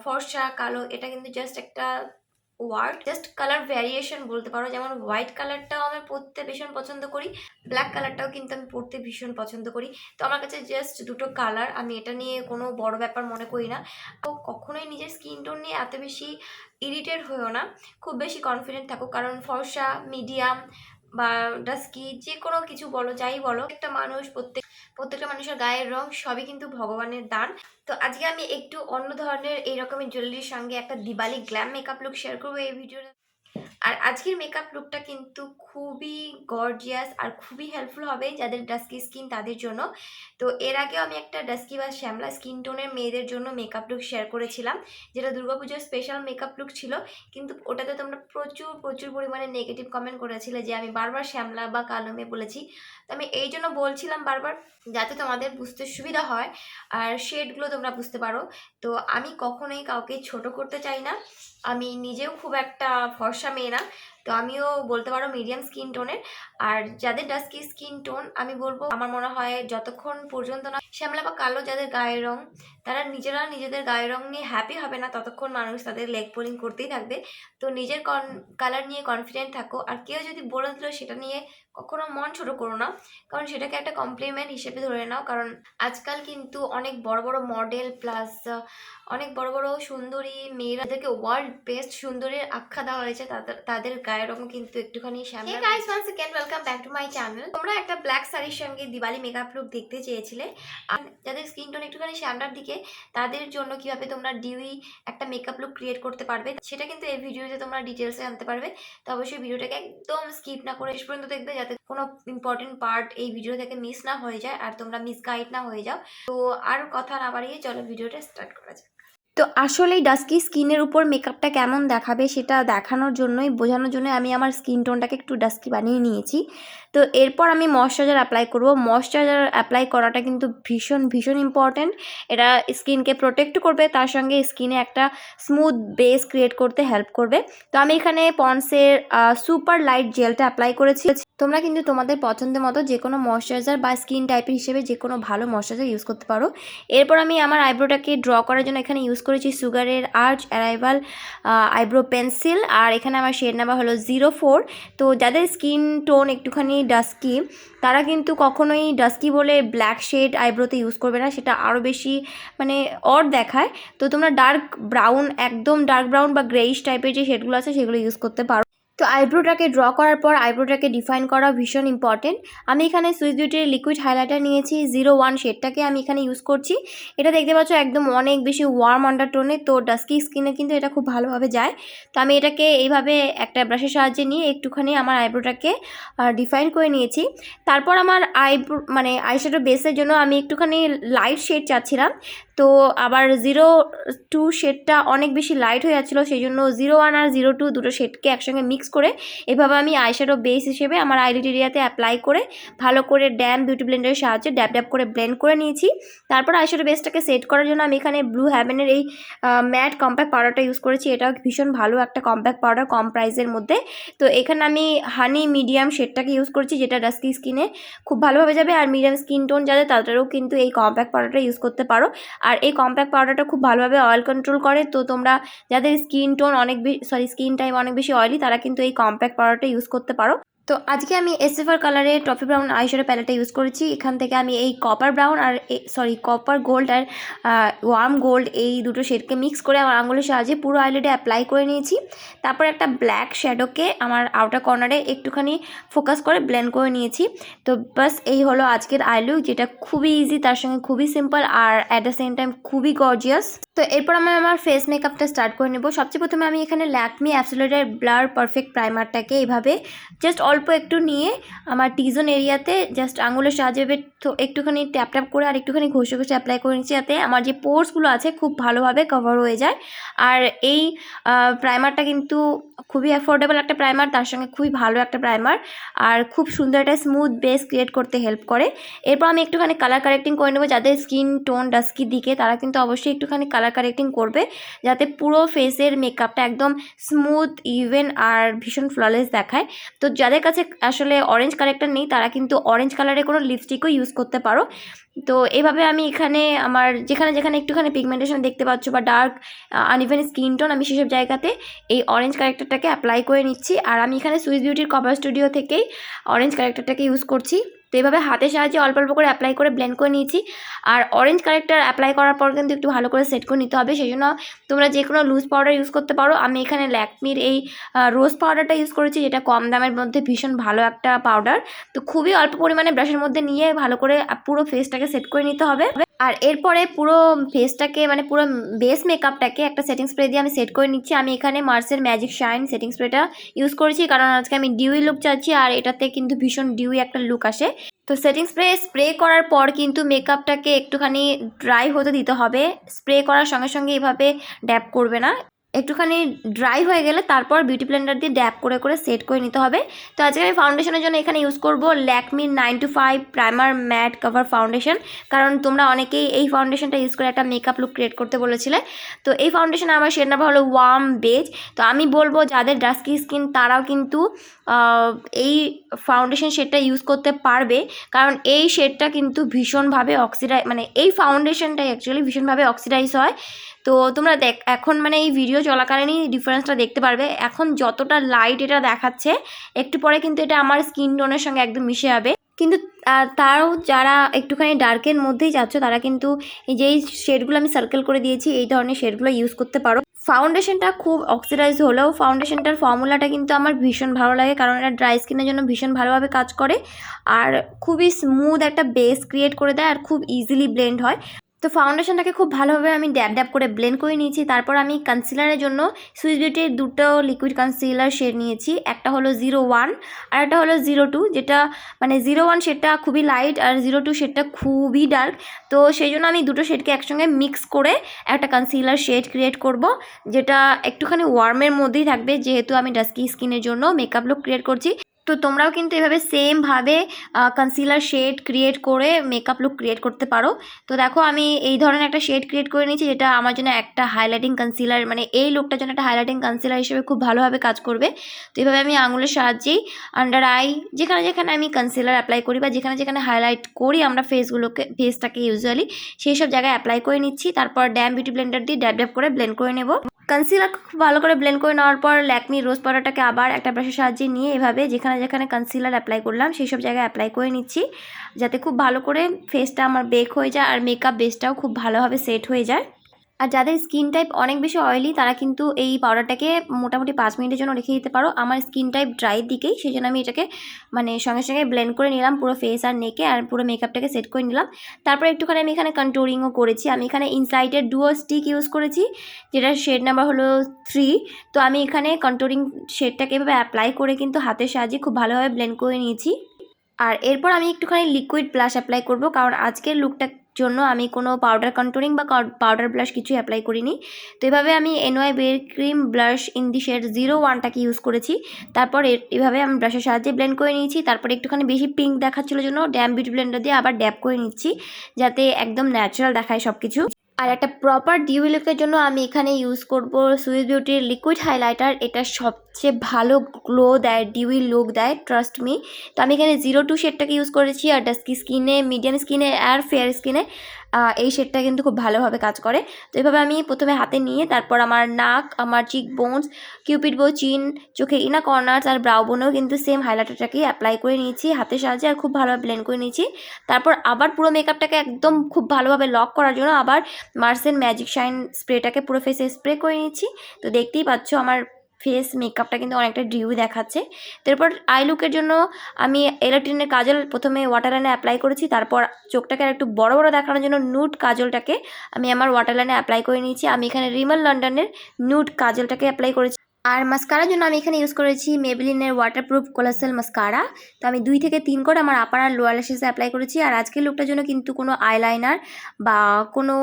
ফর্সা কালো এটা কিন্তু জাস্ট একটা ওয়ার্ড, জাস্ট কালার ভ্যারিয়েশন বলতে পারো। যেমন হোয়াইট কালারটাও আমি পরতে ভীষণ পছন্দ করি, ব্ল্যাক কালারটাও কিন্তু আমি পরতে ভীষণ পছন্দ করি। তো আমার কাছে জাস্ট দুটো কালার, আমি এটা নিয়ে কোনো বড় ব্যাপার মনে করি না। তো কখনোই নিজের স্কিন টোন নিয়ে এত বেশি ইরিটেট হয়েও না, খুব বেশি কনফিডেন্ট থাকো। কারণ ফর্সা, মিডিয়াম বা ডাস্কি যে কোনো কিছু বলো, যাই বলো, একটা মানুষ প্রত্যেকটা মানুষের গায়ের রং সবই কিন্তু ভগবানের দান। তো আজকে আমি একটু অন্য ধরনের এই রকমের জুয়েলারির সঙ্গে একটা Diwali glam makeup look share করবো এই ভিডিওতে। আর আজকের মেকআপ লুকটা কিন্তু খুবই গর্জিয়াস আর খুবই হেল্পফুল হবে যাদের ডাস্কি স্কিন তাদের জন্য। তো এর আগেও আমি একটা ডাস্কি বা শ্যামলা স্কিন টোনের মেয়েদের জন্য মেকআপ লুক শেয়ার করেছিলাম, যেটা দুর্গাপুজোর স্পেশাল মেকআপ লুক ছিল। কিন্তু ওটাতে তোমরা প্রচুর পরিমাণে নেগেটিভ কমেন্ট করেছিলে যে আমি বারবার শ্যামলা বা কালো মেয়ে বলেছি। তো আমি এই জন্য বলছিলাম বারবার, যাতে তোমাদের বুঝতে সুবিধা হয় আর শেডগুলো তোমরা বুঝতে পারো। তো আমি কখনোই কাউকে ছোট করতে চাই না, আমি নিজেও খুব একটা ফর্সা মেয়ে না, তো আমিও বলতে পারো মিডিয়াম স্কিন টোনের। আর যাদের ডাস্কি স্কিন টোন, আমি বলবো আমার মনে হয় যতক্ষণ পর্যন্ত না শ্যামলা বা কালো যাদের গায়ের রং, তারা নিজেরা নিজেদের গায়ের রং নিয়ে হ্যাপি হবে না, ততক্ষণ মানুষ তাদের লেগ পোলিং করতেই থাকবে। তো নিজের কালার নিয়ে কনফিডেন্ট থাকো, আর কেউ যদি বলে দিল সেটা নিয়ে কখনো মন ছোট করো না, কারণ সেটাকে একটা কমপ্লিমেন্ট হিসেবে ধরে নাও। কারণ আজকাল কিন্তু অনেক বড় বড় মডেল প্লাস অনেক বড় বড় সুন্দরী মেয়েরা, যাদেরকে ওয়ার্ল্ড বেস্ট সুন্দরীর আখ্যা দেওয়া হয়েছে, তাদের গায়ের রঙ কিন্তু একটুখানি শ্যামলা। Hey guys, once again welcome back to my channel. তোমরা একটা ব্ল্যাক শাড়ির সঙ্গে দিওয়ালি মেকআপ লুক দেখতে চেয়েছিলে, আর যাদের স্কিন টোন একটুখানি শ্যামলার দিকে, তাদের জন্য কিভাবে তোমরা ডিউই একটা মেকআপ লুক ক্রিয়েট করতে পারবে সেটা কিন্তু এই ভিডিওতে তোমরা ডিটেলসে জানতে পারবে। তো অবশ্যই ভিডিওটাকে একদম স্কিপ না করে শেষ পর্যন্ত দেখবে, যাতে কোনো ইম্পর্টেন্ট পার্ট এই ভিডিও থেকে মিস না হয়ে যায় আর তোমরা মিসগাইড না হয়ে যাও। তো আর কথা না বাড়িয়ে চলো ভিডিওটা স্টার্ট করা যাক। তো আসলেই ডাস্কি স্কিনের উপর মেকআপটা কেমন দেখাবে সেটা দেখানোর জন্যই, বোঝানোর জন্য আমি আমার স্কিন টোনটাকে একটু ডাস্কি বানিয়ে নিয়েছি। তো এরপর আমি ময়শ্চারাইজার অ্যাপ্লাই করব। ময়শ্চারাইজার অ্যাপ্লাই করাটা কিন্তু ভীষণ ইম্পর্ট্যান্ট। এটা স্কিনকে প্রোটেক্ট করবে, তার সঙ্গে স্কিনে একটা স্মুথ বেস ক্রিয়েট করতে হেল্প করবে। তো আমি এখানে পন্ডসের সুপার লাইট জেলটা অ্যাপ্লাই করেছি। তোমরা কিন্তু তোমাদের পছন্দের মতো যে কোনো ময়শ্চারাইজার বা স্কিন টাইপের হিসেবে যে কোনো ভালো ময়শ্চারাইজার ইউজ করতে পারো। এরপর আমি আমার আইব্রোটাকে ড্র করার জন্য এখানে ইউজ করেছি সুগারের আর্চ অ্যারাইভাল আইব্রো পেন্সিল, আর এখানে আমার শেড নাম্বার হলো 04। তো যাদের স্কিন টোন একটুখানি ডাস্কি, তারা কিন্তু কখনোই ডাস্কি বলে ব্ল্যাক শেড আইব্রোতে ইউজ করবে না, সেটা আরও বেশি মানে অড দেখায়। তো তোমরা ডার্ক ব্রাউন, একদম ডার্ক ব্রাউন বা গ্রেইশ টাইপের যে শেডগুলো আছে সেগুলো ইউজ করতে পারো। তো আইব্রোটাকে ড্র করার পর আইব্রোটাকে ডিফাইন করা ভীষণ ইম্পর্টেন্ট। আমি এখানে সুইস বিউটির লিকুইড হাইলাইটার নিয়েছি 01 শেডটাকে আমি এখানে ইউজ করছি। এটা দেখতে পাচ্ছ একদম অনেক বেশি ওয়ার্ম আন্ডারটোনে, তো ডাস্কি স্কিনে কিন্তু এটা খুব ভালোভাবে যায়। তো আমি এটাকে এইভাবে একটা ব্রাশের সাহায্যে নিয়ে একটুখানি আমার আইব্রোটাকে ডিফাইন করে নিয়েছি। তারপর আমার আইশ্যাডো বেসের জন্য আমি একটুখানি লাইট শেড চাচ্ছিলাম, তো আবার 02 শেডটা অনেক বেশি লাইট হয়ে যাচ্ছিলো, সেই জন্য 01 আর 02 দুটো শেডকে একসঙ্গে মিক্স করে এভাবে আমি আইশ্যাডো বেস হিসেবে আমার আইলিড এরিয়াতে অ্যাপ্লাই করে ভালো করে বিউটি ব্লেন্ডারের সাহায্যে ড্যাব করে ব্লেন্ড করে নিয়েছি। তারপর আইশ্যাডো বেসটাকে সেট করার জন্য আমি এখানে ব্লু হ্যাভেনের এই ম্যাট কম্প্যাক্ট পাউডারটা ইউজ করেছি। এটাও ভীষণ ভালো একটা কম্প্যাক্ট পাউডার, কম প্রাইসের মধ্যে। তো এখানে আমি হানি মিডিয়াম শেডটাকে ইউজ করছি, যেটা ডাস্কি স্কিনে খুব ভালোভাবে যাবে। আর মিডিয়াম স্কিন টোন যাদের, তাদেরও কিন্তু এই কম্প্যাক্ট পাউডারটা ইউজ করতে পারো। আর এই কম্প্যাক্ট পাউডারটা খুব ভালোভাবে অয়েল কন্ট্রোল করে। তো তোমরা যাদের স্কিন টাইপ অনেক বেশি অয়েলি, তারা কিন্তু এই কম্প্যাক্ট পাউডারটা ইউজ করতে পারো। তো আজকে আমি এসএফআর কালারের টফি ব্রাউন আইশ্যাডো প্যালেটটা ইউজ করেছি। এখান থেকে আমি এই কপার ব্রাউন আর কপার গোল্ড আর ওয়ার্ম গোল্ড এই দুটো শেডকে মিক্স করে আমার আঙুলের সাহায্যে পুরো আইলিডে অ্যাপ্লাই করে নিয়েছি। তারপর একটা ব্ল্যাক শ্যাডোকে আমার আউটার কর্নারে একটুখানি ফোকাস করে ব্লেন্ড করে নিয়েছি। তো বাস এই হলো আজকের আই লুক, যেটা খুবই ইজি, তার সঙ্গে খুবই সিম্পল আর অ্যাট দ্য সেম টাইম খুবই গর্জিয়াস। তো এরপর আমি আমার ফেস মেকআপটা স্টার্ট করে নেব। সবচেয়ে প্রথমে আমি এখানে ল্যাকমি অ্যাবসোলিউটের ব্লার পারফেক্ট প্রাইমারটাকে এইভাবে জাস্ট অল্প একটু নিয়ে আমার টিজোন এরিয়াতে জাস্ট আঙুলের সাহায্যে একটুখানি ট্যাপ করে আর একটুখানি ঘষে অ্যাপ্লাই করে নিচ্ছি, যাতে আমার যে পোর্সগুলো আছে খুব ভালোভাবে কভার হয়ে যায়। আর এই প্রাইমারটা কিন্তু খুবই অ্যাফোর্ডেবল একটা প্রাইমার, তার সঙ্গে খুবই ভালো একটা প্রাইমার, আর খুব সুন্দর একটা স্মুথ বেস ক্রিয়েট করতে হেল্প করে। এরপর আমি একটুখানি কালার কারেক্টিং করে নেবো। যাদের স্কিন টোন ডাস্কির দিকে, তারা কিন্তু অবশ্যই একটুখানি কালার কালার কারেক্টিং করবে, যাতে পুরো ফেসের মেকআপটা একদম স্মুথ, ইভেন আর ভীষণ ফ্ললেস দেখায়। তো যাদের কাছে আসলে অরেঞ্জ কারেক্টার নেই তারা কিন্তু অরেঞ্জ কালারের কোনো লিপস্টিকও ইউজ করতে পারো। তো এভাবে আমি এখানে আমার যেখানে যেখানে একটুখানি পিগমেন্টেশন দেখতে পাচ্ছ বা ডার্ক আনইভেন স্কিন টোন, আমি সেসব জায়গাতে এই অরেঞ্জ কারেক্টারটাকে অ্যাপ্লাই করে নিচ্ছি। আর আমি এখানে সুইস বিউটির কভার স্টুডিও থেকেই অরেঞ্জ কারেক্টারটাকে ইউজ করছি। তো এভাবে হাতের সাহায্যে অল্প অল্প করে অ্যাপ্লাই করে ব্লেন্ড করে নিয়েছি। আর অরেঞ্জ কারেক্টার অ্যাপ্লাই করার পর কিন্তু একটু ভালো করে সেট করে নিতে হবে, সেই জন্য তোমরা যে কোনো লুজ পাউডার ইউজ করতে পারো। আমি এখানে ল্যাকমির এই রোজ পাউডারটা ইউজ করেছি, যেটা কম দামের মধ্যে ভীষণ ভালো একটা পাউডার। তো খুবই অল্প পরিমাণে ব্রাশের মধ্যে নিয়ে ভালো করে পুরো ফেসটাকে সেট করে নিতে হবে। আর এরপরে পুরো ফেসটাকে মানে পুরো বেস মেকআপটাকে একটা সেটিং স্প্রে দিয়ে আমি সেট করে নিচ্ছি। আমি এখানে মার্সের ম্যাজিক শাইন সেটিং স্প্রেটা ইউজ করেছি, কারণ আজকে আমি ডিউই লুক চাচ্ছি আর এটাতে কিন্তু ভীষণ ডিউই একটা লুক আসে। তো সেটিং স্প্রে করার পর কিন্তু মেকআপটাকে একটুখানি ড্রাই হতে দিতে হবে। স্প্রে করার সঙ্গে সঙ্গে এভাবে ড্যাব করবে না, একটুখানি ড্রাই হয়ে গেলে তারপর বিউটি ব্লেন্ডার দিয়ে ড্যাব করে করে সেট করে নিতে হবে। তো আজকে আমি ফাউন্ডেশনের জন্য এখানে ইউজ করব ল্যাকমির 925 প্রাইমার ম্যাট কভার ফাউন্ডেশন, কারণ তোমরা অনেকেই এই ফাউন্ডেশনটা ইউজ করে একটা মেকআপ লুক ক্রিয়েট করতে বলেছিলে। তো এই ফাউন্ডেশন আমার শেড নাম্বার হলো ওয়ার্ম বেজ। তো আমি বলবো যাদের ডাস্কি স্কিন তারাও কিন্তু এই ফাউন্ডেশন শেডটা ইউজ করতে পারবে, কারণ এই শেডটা কিন্তু ভীষণভাবে মানে এই ফাউন্ডেশনটাই অ্যাকচুয়ালি ভীষণভাবে অক্সিডাইজ হয়। তো তোমরা এখন মানে এই ভিডিও চলাকালীনই ডিফারেন্সটা দেখতে পারবে। এখন যতটা লাইট এটা দেখাচ্ছে, একটু পরে কিন্তু এটা আমার স্কিন টোনের সঙ্গে একদম মিশে যাবে। কিন্তু তাও যারা একটুখানি ডার্কের মধ্যেই যাচ্ছ তারা কিন্তু এই যে শেডগুলো আমি সার্কেল করে দিয়েছি, এই ধরনের শেডগুলো ইউজ করতে পারো। ফাউন্ডেশনটা খুব অক্সিডাইজ হলেও ফাউন্ডেশনটার ফর্মুলাটা কিন্তু আমার ভীষণ ভালো লাগে, কারণ এটা ড্রাই স্কিনের জন্য ভীষণ ভালোভাবে কাজ করে আর খুবই স্মুথ একটা বেস ক্রিয়েট করে দেয় আর খুব ইজিলি ব্লেন্ড হয়। তো ফাউন্ডেশনটাকে খুব ভালোভাবে আমি ড্যাব ড্যাব করে ব্লেন্ড করে নিয়েছি। তারপর আমি কনসিলারের জন্য সুইস বিউটির দুটো লিকুইড কনসিলার শেড নিয়েছি, একটা হলো 01 আর একটা হলো 02। যেটা মানে 01 শেডটা খুবই লাইট আর 02 শেডটা খুবই ডার্ক। তো সেই জন্য আমি দুটো শেডকে একসঙ্গে মিক্স করে একটা কনসিলার শেড ক্রিয়েট করব, যেটা একটুখানি ওয়ার্মের মধ্যেই থাকবে, যেহেতু আমি ডাস্কি স্কিনের জন্য মেকআপ লুক ক্রিয়েট করছি। তো তোমরাও কিন্তু এভাবে সেমভাবে কনসিলার শেড ক্রিয়েট করে মেকআপ লুক ক্রিয়েট করতে পারো। তো দেখো আমি এই ধরনের একটা শেড ক্রিয়েট করে নিয়েছি, যেটা আমার জন্য একটা হাইলাইটিং কনসিলার মানে এই লুকটার জন্য একটা হাইলাইটিং কনসিলার হিসেবে খুব ভালোভাবে কাজ করবে। তো এইভাবে আমি আঙুলের সাহায্যেই আন্ডার আই যেখানে যেখানে আমি কনসিলার অ্যাপ্লাই করি বা যেখানে যেখানে হাইলাইট করি আমরা ফেসটাকে ইউজুয়ালি সেই সব জায়গায় অ্যাপ্লাই করে নিচ্ছি। তারপর ড্যাম বিউটি ব্লেন্ডার দিয়ে ড্যাব ড্যাব করে ব্লেন্ড করে নেব। কনসিলার খুব ভালো করে ব্লেন্ড করে নেওয়ার পর ল্যাকমি রোজ পাউডারটাকে আবার একটা ব্রাশের সাহায্যে নিয়ে এভাবে যেখানে যেখানে কনসিলার অ্যাপ্লাই করলাম সেই সব জায়গায় অ্যাপ্লাই করে নিচ্ছি, যাতে খুব ভালো করে ফেসটা আমার বেক হয়ে যায় আর মেকআপ বেসটাও খুব ভালোভাবে সেট হয়ে যায়। আর যাদের স্কিন টাইপ অনেক বেশি অয়েলি তারা কিন্তু এই পাউডারটাকে মোটামুটি 5 মিনিটের জন্য রেখে দিতে পারো। আমার স্কিন টাইপ ড্রাইয়ের দিকেই, সেই জন্য আমি এটাকে মানে সঙ্গে সঙ্গে ব্লেন্ড করে নিলাম পুরো ফেস আর নেকে, আর পুরো মেকআপটাকে সেট করে নিলাম। তারপর একটুখানি আমি এখানে কন্ট্রোলিংও করেছি। আমি এখানে ইনসাইটের ডুও স্টিক ইউজ করেছি, যেটা শেড নাম্বার হলো 3। তো আমি এখানে কন্ট্রোলিং শেডটাকে এভাবে অ্যাপ্লাই করে কিন্তু হাতের সাহায্যে খুব ভালোভাবে ব্লেন্ড করে নিয়েছি। আর এরপর আমি একটুখানি লিকুইড ব্লাশ অ্যাপ্লাই করব, কারণ আজকের লুকটার জন্য আমি কোনো পাউডার কন্ট্রোলিং বা পাউডার ব্লাশ কিছুই অ্যাপ্লাই করিনি। তো এভাবে আমি NY Bae cream blush in the shade 01টাকে ইউজ করেছি। তারপর এভাবে আমি ব্রাশের সাহায্যে ব্লেন্ড করে নিয়েছি। তারপর একটুখানি বেশি পিঙ্ক দেখাচ্ছিল জন্য ড্যাম বিউটি ব্লেন্ডার দিয়ে আবার ড্যাব করে নিচ্ছি, যাতে একদম ন্যাচারাল দেখায় সব কিছু। আর একটা প্রপার ডিউই লুকের জন্য আমি এখানে ইউজ করব সুইস বিউটির লিকুইড হাইলাইটার। এটা সবচেয়ে ভালো গ্লো দেয়, ডিউই লুক দেয়, ট্রাস্ট মি। তো আমি এখানে 02 শেডটাকে ইউজ করেছি, আর ডাস্কি স্কিনে, মিডিয়াম স্কিনে আর ফেয়ার স্কিনে এই শেডটা কিন্তু খুব ভালোভাবে কাজ করে। তো এভাবে আমি প্রথমে হাতে নিয়ে তারপর আমার নাক, আমার চিক বোনস, কিউপিড বো, চিন, চোখের ইনা কর্নার্স আর ব্রাউ বোনেও কিন্তু সেম হাইলাইটারটাকে অ্যাপ্লাই করে নিয়েছি হাতের সাহায্যে আর খুব ভালোভাবে ব্লেন্ড করে নিয়েছি। তারপর আবার পুরো মেকআপটাকে একদম খুব ভালোভাবে লক করার জন্য আবার মার্সের ম্যাজিক শাইন স্প্রেটাকে পুরো ফেসে স্প্রে করে নিচ্ছি। তো দেখতেই পাচ্ছ আমার ফেস মেকআপটা কিন্তু অনেকটা ডিউ দেখাচ্ছে। তারপর আই লুকের জন্য আমি এলাটিনের কাজল প্রথমে ওয়াটারলাইনে অ্যাপ্লাই করেছি, তারপর চোখটাকে আর একটু বড় বড় দেখানোর জন্য নুড কাজলটাকে আমি আমার ওয়াটারলাইনে অ্যাপ্লাই করে নিয়েছি। আমি এখানে রিমেল লন্ডনের নুড কাজলটাকে অ্যাপ্লাই করেছি। আর মাস্কারার জন্য আমি এখানে ইউজ করেছি মেবেলিনের ওয়াটারপ্রুফ কলোসাল মাস্কারা। তো আমি 2 থেকে 3 করে আমার আপার আর লোয়ার ল্যাশেসে অ্যাপ্লাই করেছি। আর আজকের লুকটার জন্য কিন্তু কোনো আইলাইনার বা কোনো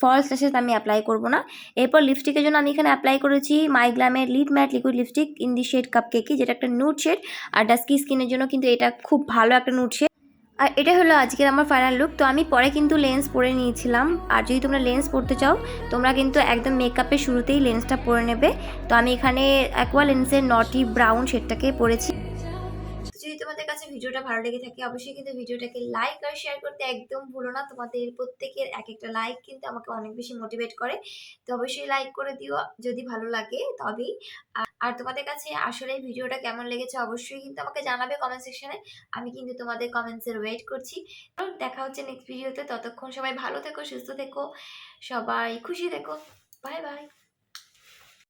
ফলস ল্যাশেস আমি অ্যাপ্লাই করব না। এরপর লিপস্টিকের জন্য আমি এখানে অ্যাপ্লাই করেছি মাইগ্লামের lip matte liquid lipstick in the shade cupcakey, যেটা একটা নুড শেড। আর ডাস্কি স্কিনের জন্য কিন্তু এটা খুব ভালো একটা নুড শেড। আর এটা হলো আজকের আমার ফাইনাল লুক। তো আমি পরে কিন্তু লেন্স পরে নিয়েছিলাম। আর যদি তোমরা লেন্স পরতে চাও তোমরা কিন্তু একদম মেকআপের শুরুতেই লেন্সটা পরে নেবে। তো আমি এখানে অ্যাকোয়া লেন্সের নটি ব্রাউন শেডটাকে পরেছি। যদি তোমাদের কাছে ভিডিওটা ভালো লেগে থাকে অবশ্যই কিন্তু ভিডিওটাকে লাইক আর শেয়ার করতে একদম ভুলো না। তোমাদের প্রত্যেকের এক একটা লাইক কিন্তু আমাকে অনেক বেশি মোটিভেট করে। তো অবশ্যই লাইক করে দিও যদি ভালো লাগে তবেই। আর তোমাদের কাছে আসলে ভিডিওটা কেমন লেগেছে অবশ্যই কিন্তু আমাকে জানাবে কমেন্ট সেকশনে। আমি কিন্তু তোমাদের কমেন্টসের ওয়েট করছি। দেখা হচ্ছে নেক্সট ভিডিওতে। ততক্ষণ সবাই ভালো থেকো, সুস্থ থেকো, সবাই খুশি থেকো। Bye bye.